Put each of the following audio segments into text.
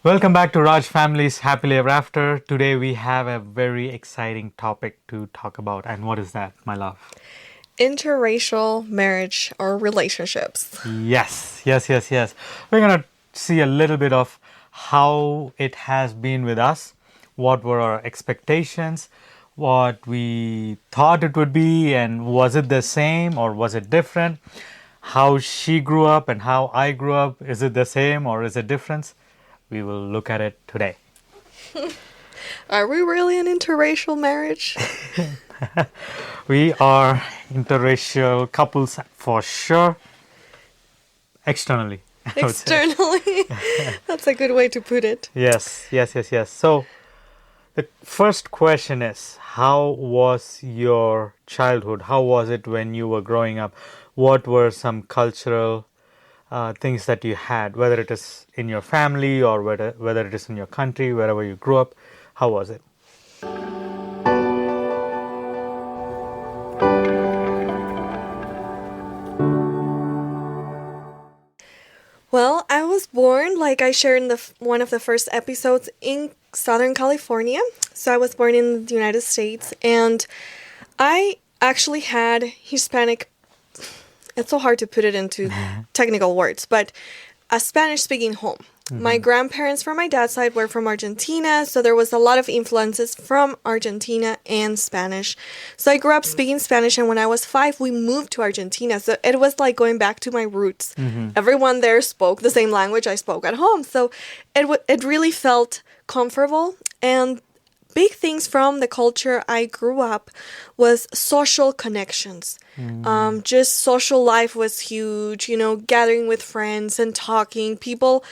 Welcome back to Raj Family's Happily Ever After. Today we have a very exciting topic to talk about. And what is that, my love? Interracial marriage or relationships. Yes. We're going to see a little bit of how it has been with us, what were our expectations, what we thought it would be, and was it the same or was it different? How she grew up and how I grew up, is it the same or is it different? We will look at it today. Are we really an interracial marriage? We are interracial couples for sure, externally. I would say. Externally. That's a good way to put it. Yes. So, the first question is, how was your childhood? How was it when you were growing up? What were some cultural things that you had, whether it is in your family or whether it is in your country, wherever you grew up? How was it? Well, I was born, like I shared in one of the first episodes, in Southern California. So I was born in the United States, and I actually had Hispanic. It's so hard to put it into technical words, but a Spanish-speaking home. My grandparents from my dad's side were from Argentina, so there was a lot of influences from Argentina and Spanish. So I grew up speaking Spanish, and when I was 5, we moved to Argentina. So it was like going back to my roots. Everyone there spoke the same language I spoke at home, so it really felt comfortable. And big things from the culture I grew up was social connections. Just social life was huge, gathering with friends and talking. People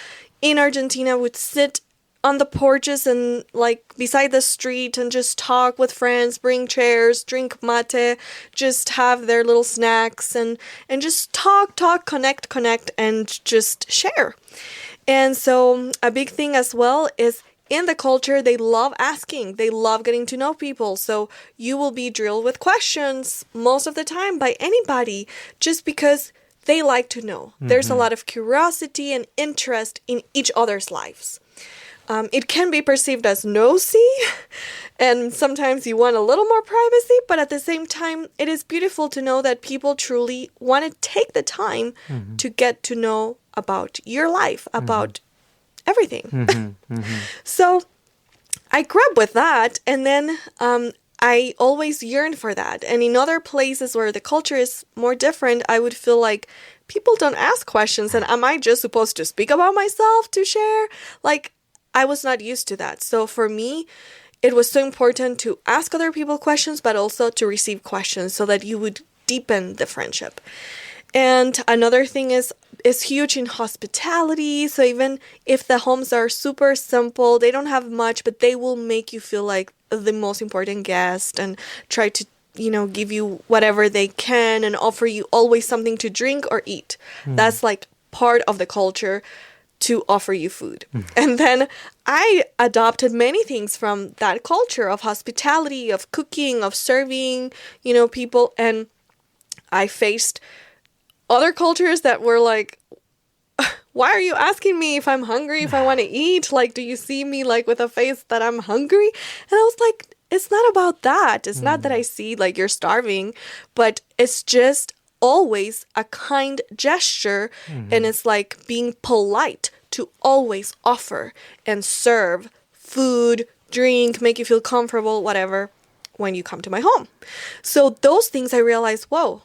in Argentina would sit on the porches and like beside the street and just talk with friends, bring chairs, drink mate, just have their little snacks and just talk, connect, and just share. And so a big thing as well is in the culture, they love asking. They love getting to know people. So you will be drilled with questions most of the time by anybody just because they like to know. There's a lot of curiosity and interest in each other's lives. It can be perceived as nosy, and sometimes you want a little more privacy, but at the same time, it is beautiful to know that people truly want to take the time to get to know about your life, about everything. So I grew up with that, and then I always yearned for that. And in other places where the culture is more different, I would feel like people don't ask questions, and am I just supposed to speak about myself to share? Like, I was not used to that. So for me, it was so important to ask other people questions, but also to receive questions so that you would deepen the friendship. And another thing is huge in hospitality. So even if the homes are super simple, they don't have much, but they will make you feel like the most important guest and try to, give you whatever they can and offer you always something to drink or eat. That's like part of the culture to offer you food. And then I adopted many things from that culture of hospitality, of cooking, of serving, people. And I faced other cultures that were like, why are you asking me if I'm hungry, if I want to eat? Like, do you see me like with a face that I'm hungry? And I was like, it's not about that. It's not that I see like you're starving, but it's just always a kind gesture. And it's like being polite to always offer and serve food, drink, make you feel comfortable, whatever, when you come to my home. So those things I realized, whoa,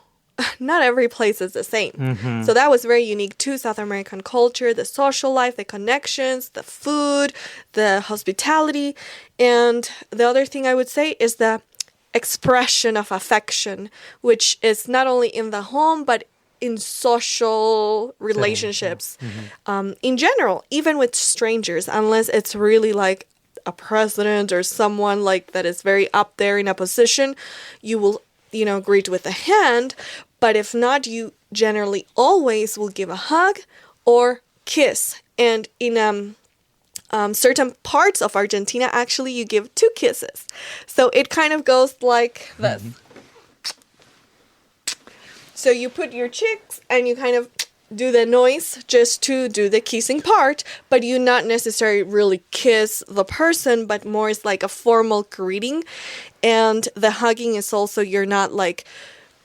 not every place is the same. So that was very unique to South American culture, the social life, the connections, the food, the hospitality. And the other thing I would say is the expression of affection, which is not only in the home, but in social relationships in general, even with strangers, unless it's really like a president or someone like that is very up there in a position, you will greet with a hand. But if not, you generally always will give a hug or kiss. And in certain parts of Argentina, actually, you give 2 kisses. So it kind of goes like this. So you put your cheeks and you kind of do the noise just to do the kissing part, but you not necessarily really kiss the person, but more is like a formal greeting. And the hugging is also you're not like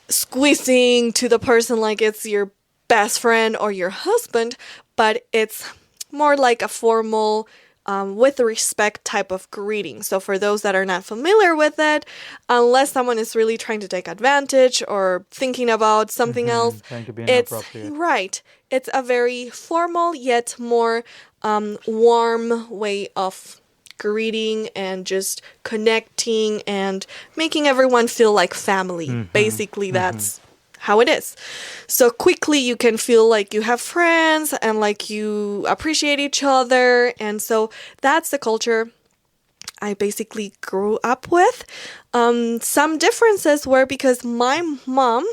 squeezing to the person like it's your best friend or your husband, but it's more like a formal, with respect type of greeting. So, for those that are not familiar with it, unless someone is really trying to take advantage or thinking about something else, Trying to be it's inappropriate. right. It's a very formal yet more warm way of greeting and just connecting and making everyone feel like family. Basically, that's how it is. So quickly you can feel like you have friends and like you appreciate each other. And so that's the culture I basically grew up with. Some differences were because my mom,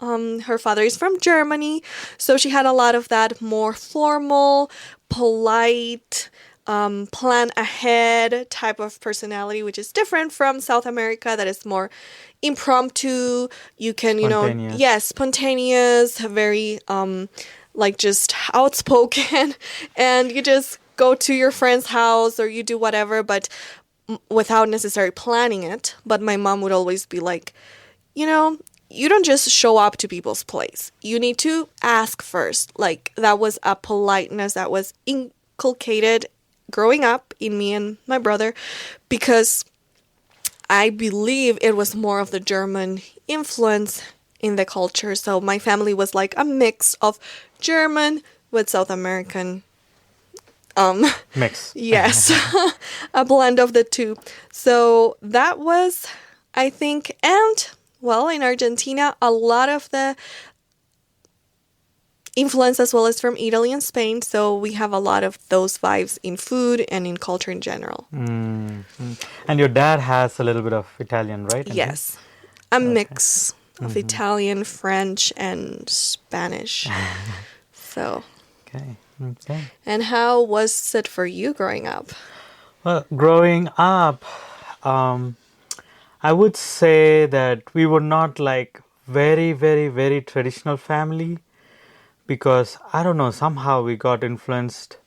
her father is from Germany, so she had a lot of that more formal, polite, plan ahead type of personality, which is different from South America, that is more impromptu. You can, Spontaneous. yes, spontaneous, very, like just outspoken, and you just go to your friend's house or you do whatever, but without necessarily planning it. But my mom would always be like, you know, you don't just show up to people's place. You need to ask first. Like, that was a politeness that was inculcated growing up in me and my brother, because I believe it was more of the German influence in the culture. So my family was like a mix of German with South American. Mix. Yes, a blend of the two. So that was, I think, and well, in Argentina, a lot of the influence as well as from Italy and Spain. So we have a lot of those vibes in food and in culture in general. And your dad has a little bit of Italian, right? in him? Yes, a mix of Italian, French, and Spanish. So, Okay. Okay. and how was it for you growing up? Well, growing up, I would say that we were not like very, very, very traditional family, because I don't know, somehow we got influenced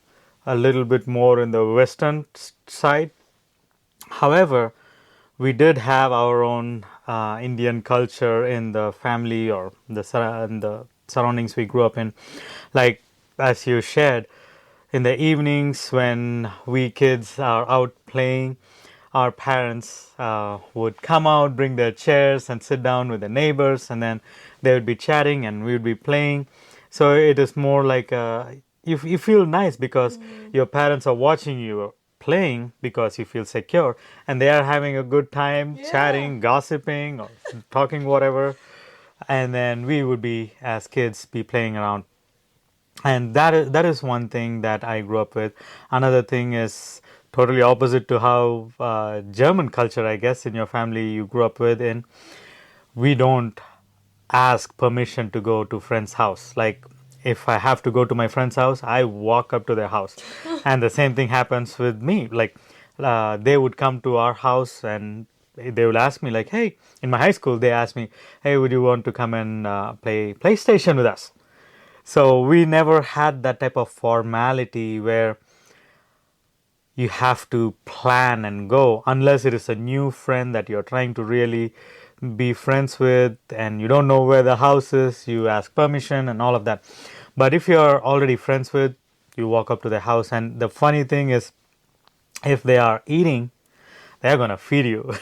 a little bit more in the Western side. However, we did have our own Indian culture in the family, or in the surroundings we grew up in. Like, as you shared, in the evenings when we kids are out playing, our parents would come out, bring their chairs, and sit down with the neighbors, and then they would be chatting and we would be playing. So it is more like you feel nice because your parents are watching you playing, because you feel secure, and they are having a good time chatting, gossiping, or talking whatever. And then we would be, as kids, be playing around. And that is one thing that I grew up with. Another thing is totally opposite to how German culture, I guess, in your family you grew up with. In, we don't ask permission to go to friend's house. Like, if I have to go to my friend's house, I walk up to their house. And the same thing happens with me. Like, they would come to our house and they would ask me, like, hey, in my high school, they asked me, hey, would you want to come and play PlayStation with us? So we never had that type of formality where you have to plan and go, unless it is a new friend that you're trying to really be friends with and you don't know where the house is, you ask permission and all of that. But if you're already friends with, you walk up to their house. And the funny thing is, if they are eating, they're going to feed you.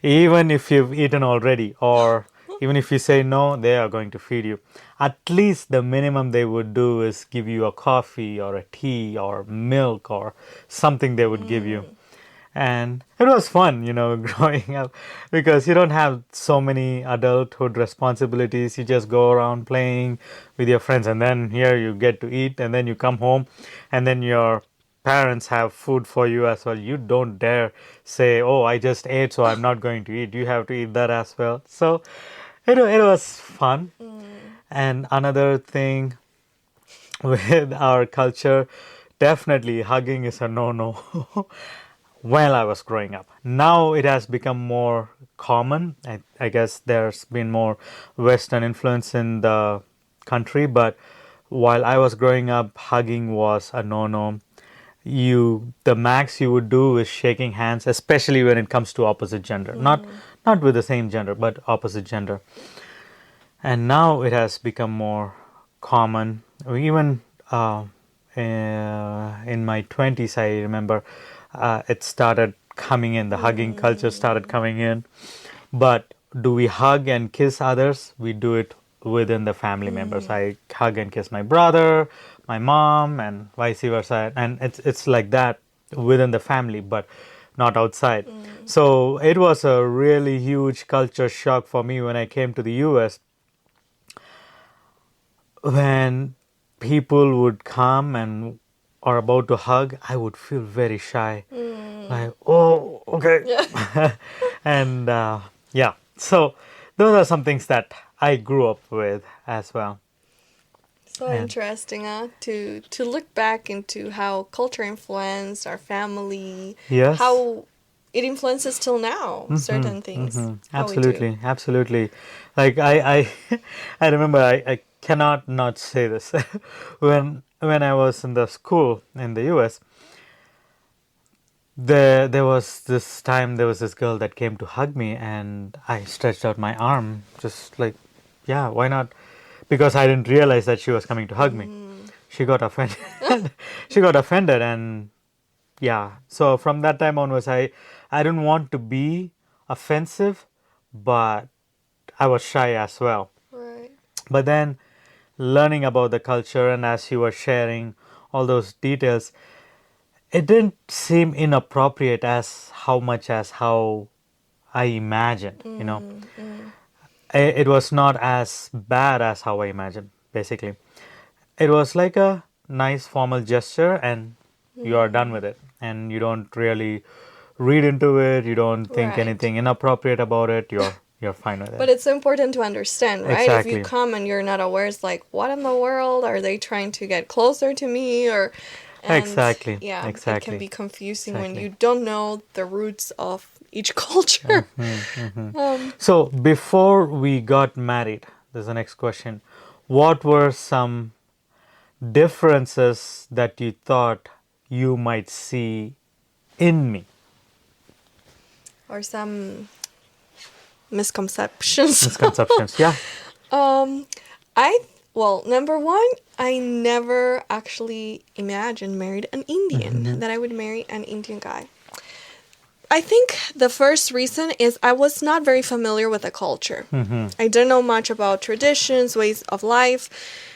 Even if you've eaten already, or even if you say no, they are going to feed you. At least the minimum they would do is give you a coffee or a tea or milk or something they would give you. And it was fun, growing up, because you don't have so many adulthood responsibilities. You just go around playing with your friends, and then here you get to eat, and then you come home, and then your parents have food for you as well. You don't dare say, oh, I just ate, so I'm not going to eat. You have to eat that as well. So it was fun. And another thing with our culture, definitely hugging is a no-no. While I was growing up, now it has become more common. I guess there's been more Western influence in the country, but while I was growing up, hugging was a no-no. The max you would do is shaking hands, especially when it comes to opposite gender. Not with the same gender, but opposite gender. And now it has become more common. Even in my 20s, I remember it started coming in. The hugging culture started coming in. But do we hug and kiss others? We do it within the family members. I hug and kiss my brother, my mom, and vice versa. And it's like that within the family, but not outside. So it was a really huge culture shock for me when I came to the US. When people would come and are about to hug, I would feel very shy. Like, oh, okay. Yeah. And yeah, so those are some things that I grew up with as well. So And interesting, to look back into how culture influenced our family, yes, how it influences till now certain things. How we do. absolutely, absolutely. Like I I remember I cannot not say this. When I was in the school in the US, there was this girl that came to hug me, and I stretched out my arm, just like, yeah, why not? Because I didn't realize that she was coming to hug me. She got offended. She got offended, and yeah. So from that time onwards, I didn't want to be offensive, but I was shy as well. Right. But then learning about the culture, and as you were sharing all those details, it didn't seem inappropriate as how I imagined, It was not as bad as how I imagined, basically. It was like a nice formal gesture, and you are done with it. And you don't really read into it, you don't think Right. anything inappropriate about it, you're fine with But it. it's important to understand, right? If you Exactly. come and you're not aware, it's like, what in the world? Are they trying to get closer to me? And Exactly. yeah, it can Exactly. be confusing when Exactly. you don't know the roots of each culture. So before we got married, there's the next question. What were some differences that you thought you might see in me? Or some misconceptions. Misconceptions. Yeah. Um, I well, number one, I never actually imagined married an Indian, that I would marry an Indian guy. I think the first reason is I was not very familiar with the culture. I didn't know much about traditions, ways of life.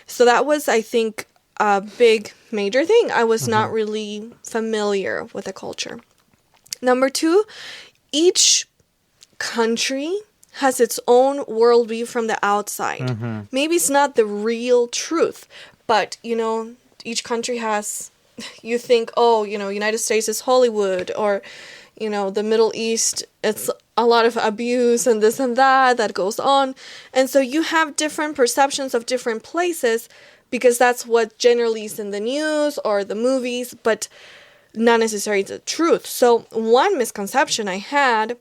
So that was, I think, a big major thing. I was not really familiar with the culture. Number two, each country has its own worldview from the outside. Maybe it's not the real truth, but each country has, you think, oh, United States is Hollywood, or the Middle East, it's a lot of abuse and this and that goes on. And so you have different perceptions of different places because that's what generally is in the news or the movies, but not necessarily the truth. So one misconception I had,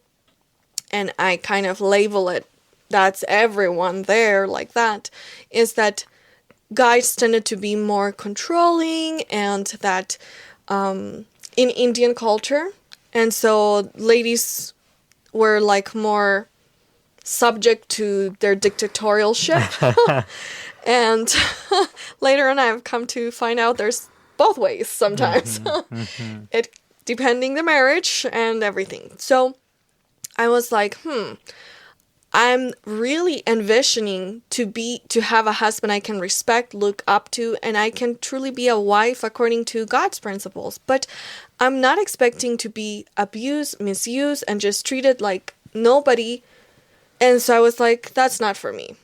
and I kind of label it, that's everyone there like that, is that guys tended to be more controlling, and that in Indian culture, and so ladies were like more subject to their dictatorialship. And later on I've come to find out there's both ways sometimes. It depending the marriage and everything. So I was like, I'm really envisioning to have a husband I can respect, look up to, and I can truly be a wife according to God's principles. But I'm not expecting to be abused, misused, and just treated like nobody. And so I was like, that's not for me,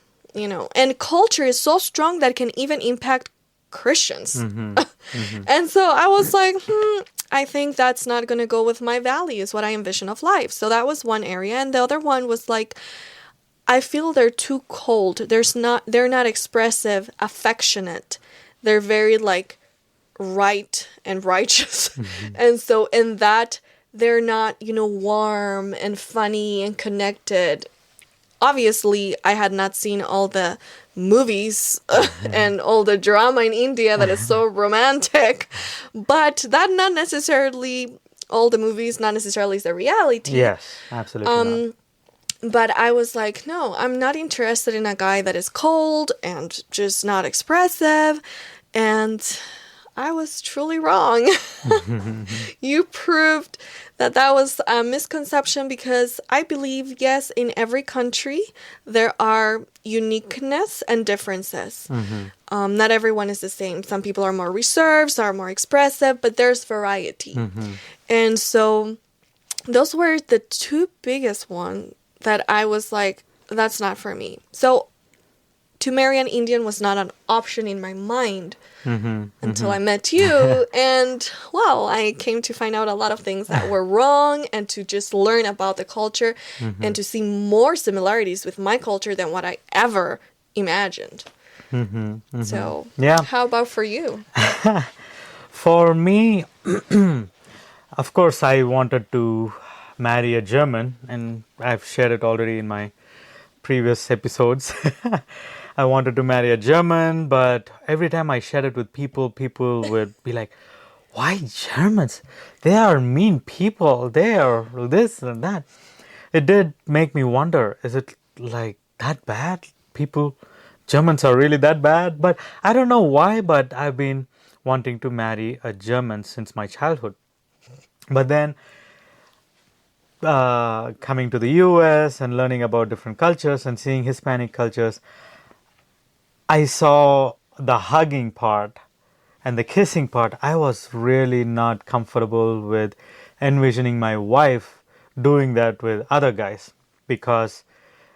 And culture is so strong that it can even impact Christians. And so I was like, I think that's not going to go with my values, what I envision of life. So that was one area. And the other one was like, I feel they're too cold. They're not expressive, affectionate. They're very like right and righteous. And so in that, they're not, warm and funny and connected. obviously I had not seen all the movies and all the drama in India that is so romantic, but that not necessarily all the movies, not necessarily is the reality. Yes, absolutely not. But I was like, no, I'm not interested in a guy that is cold and just not expressive. And I was truly wrong. You proved that that was a misconception, because I believe, yes, in every country there are uniqueness and differences. Not everyone is the same. Some people are more reserved, some are more expressive, but there's variety. And so those were the two biggest ones that I was like, that's not for me. So to marry an Indian was not an option in my mind until I met you. And well, I came to find out a lot of things that were wrong, and to just learn about the culture and to see more similarities with my culture than what I ever imagined. So, Yeah. how about for you? For me, of course, I wanted to marry a German, and I've shared it already in my previous episodes. I wanted to marry a German, but every time I shared it with people, people would be like, why Germans? They are mean people. They are this and that. It did make me wonder, is it like that bad? Germans are really that bad? But I don't know why, but I've been wanting to marry a German since my childhood. But then coming to the US and learning about different cultures and seeing Hispanic cultures, I saw the hugging part and the kissing part. I was really not comfortable with envisioning my wife doing that with other guys because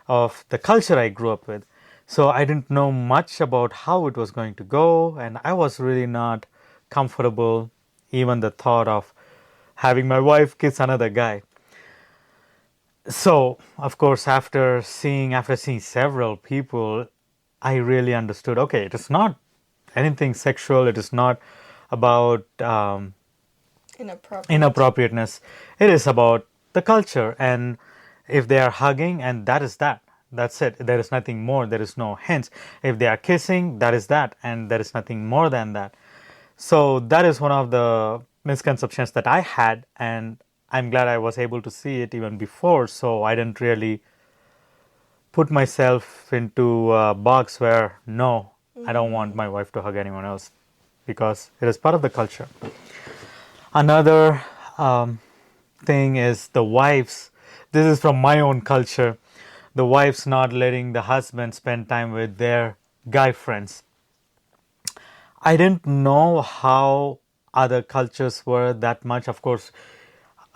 of the culture I grew up with. So I didn't know much about how it was going to go, and I was really not comfortable even the thought of having my wife kiss another guy. So, of course, after seeing several people, I really understood, okay, it is not anything sexual. It is not about Inappropriate. inappropriateness. It is about the culture. And if they are hugging, and that is that. That's it. There is nothing more. There is no hints. If they are kissing, that is that. And there is nothing more than that. So that is one of the misconceptions that I had. And I'm glad I was able to see it even before. So I didn't really put myself into a box where, no, I don't want my wife to hug anyone else, because it is part of the culture. Another thing is the wives. This is from my own culture. The wives not letting the husband spend time with their guy friends. I didn't know how other cultures were that much. Of course,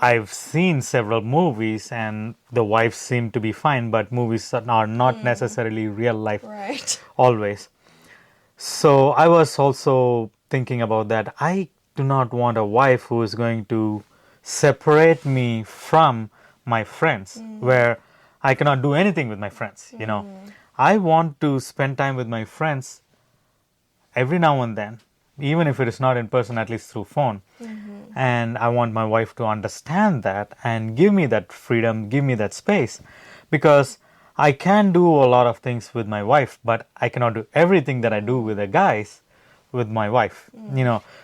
I've seen several movies and the wives seem to be fine, but movies are not necessarily real life Right. always. So I was also thinking about that. I do not want a wife who is going to separate me from my friends, where I cannot do anything with my friends. I want to spend time with my friends every now and then, even if it is not in person, at least through phone. And I want my wife to understand that and give me that freedom, give me that space, because I can do a lot of things with my wife, but I cannot do everything that I do with the guys with my wife.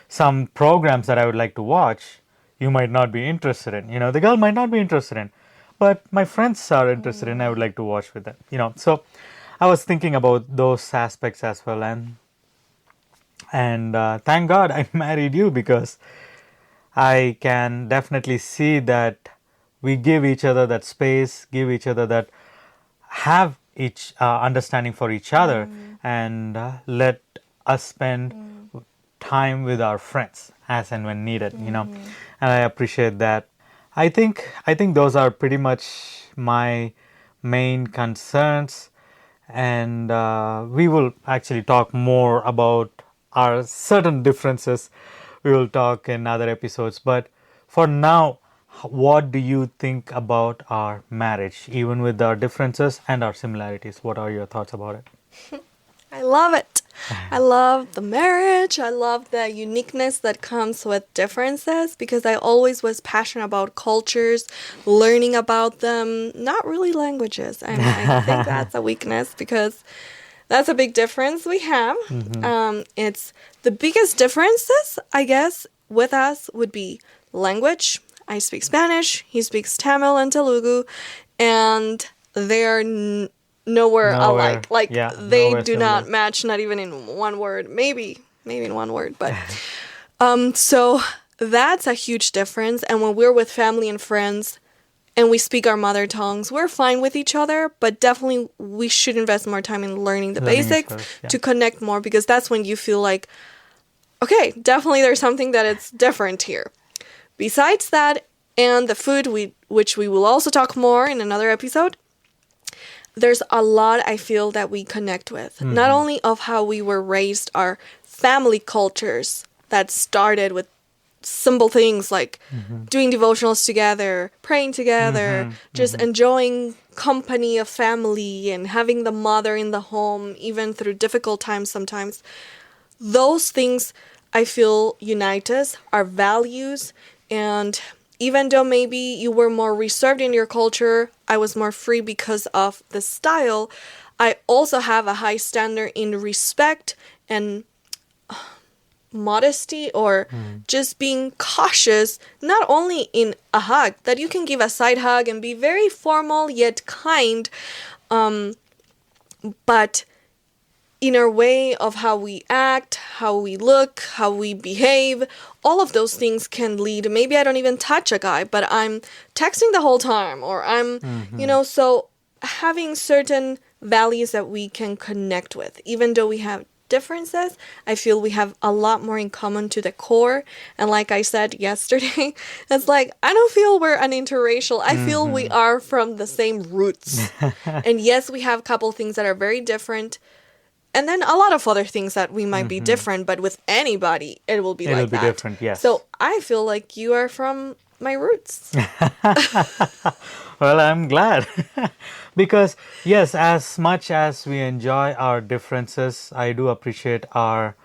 Some programs that I would like to watch, you might not be interested in. The girl might not be interested in, but my friends are interested in. I would like to watch with them. So I was thinking about those aspects as well, and thank God I married you, because I can definitely see that we give each other that space, give each other that, have each understanding for each other, and let us spend time with our friends as and when needed. And I appreciate that. I think those are pretty much my main concerns, and we will actually talk more about our certain differences. We will talk in other episodes, but for now, what do you think about our marriage, even with our differences and our similarities? What are your thoughts about it? I love it. I love the marriage. I love the uniqueness that comes with differences because I always was passionate about cultures, learning about them, not really languages. And I think that's a weakness because that's a big difference we have. It's the biggest differences, I guess, with us would be language. I speak Spanish, he speaks Tamil and Telugu, and they're nowhere alike. Like they nowhere do not similar. match, not even in one word. Maybe in one word, but so that's a huge difference. And when we're with family and friends and we speak our mother tongues, we're fine with each other, but definitely we should invest more time in learning the Learning each basics other, yeah. to connect more because that's when you feel like, okay, definitely there's something that it's different here. Besides that, and the food, which we will also talk more in another episode, there's a lot I feel that we connect with. Not only of how we were raised, our family cultures that started with simple things like doing devotionals together, praying together, just enjoying company of family and having the mother in the home, even through difficult times sometimes. Those things I feel unite us, our values, and even though maybe you were more reserved in your culture, I was more free because of the style, I also have a high standard in respect and modesty or just being cautious, not only in a hug, that you can give a side hug and be very formal yet kind, but in our way of how we act, how we look, how we behave, all of those things can lead. Maybe I don't even touch a guy, but I'm texting the whole time, or I'm, so having certain values that we can connect with, even though we have differences, I feel we have a lot more in common to the core. And like I said yesterday, it's like, I don't feel we're an interracial. I feel we are from the same roots. And yes, we have a couple things that are very different. And then a lot of other things that we might be different, but with anybody, it will be It'll like be that. different, yes. So I feel like you are from my roots. Well, I'm glad. Because, yes, as much as we enjoy our differences, I do appreciate our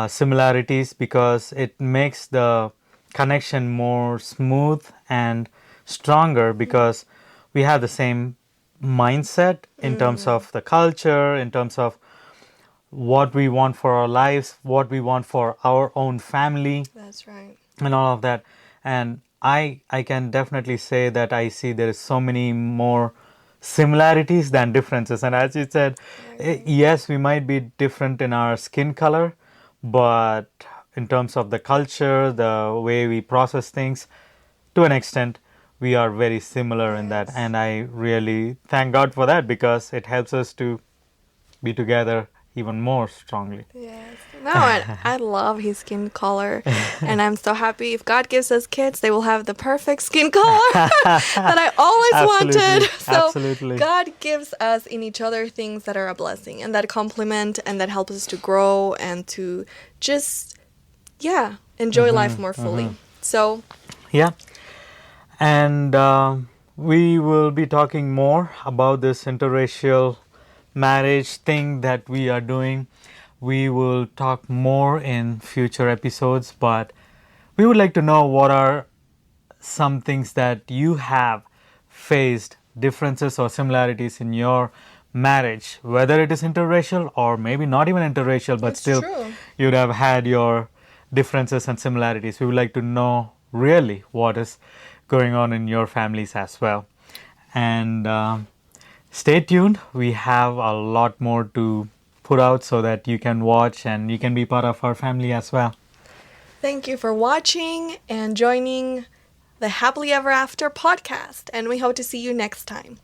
similarities because it makes the connection more smooth and stronger because we have the same mindset in terms of the culture, in terms of what we want for our lives, what we want for our own family, That's right. and all of that. And I can definitely say that I see there is so many more similarities than differences. And as you said, yes, we might be different in our skin color, but in terms of the culture, the way we process things, to an extent, we are very similar in that. Yes. And I really thank God for that because it helps us to be together even more strongly. Yes. No, and I love his skin color. And I'm so happy if God gives us kids, they will have the perfect skin color that I always wanted. So Absolutely. God gives us in each other things that are a blessing and that complement and that help us to grow and to just, enjoy life more fully. So, Yeah. And we will be talking more about this interracial marriage thing that we are doing. We will talk more in future episodes, but we would like to know what are some things that you have faced, differences or similarities in your marriage, whether it is interracial or maybe not even interracial, but It's still true. you'd have had your differences and similarities. We would like to know really what is going on in your families as well. And stay tuned. We have a lot more to put out so that you can watch and you can be part of our family as well. Thank you for watching and joining the Happily Ever After podcast. And we hope to see you next time.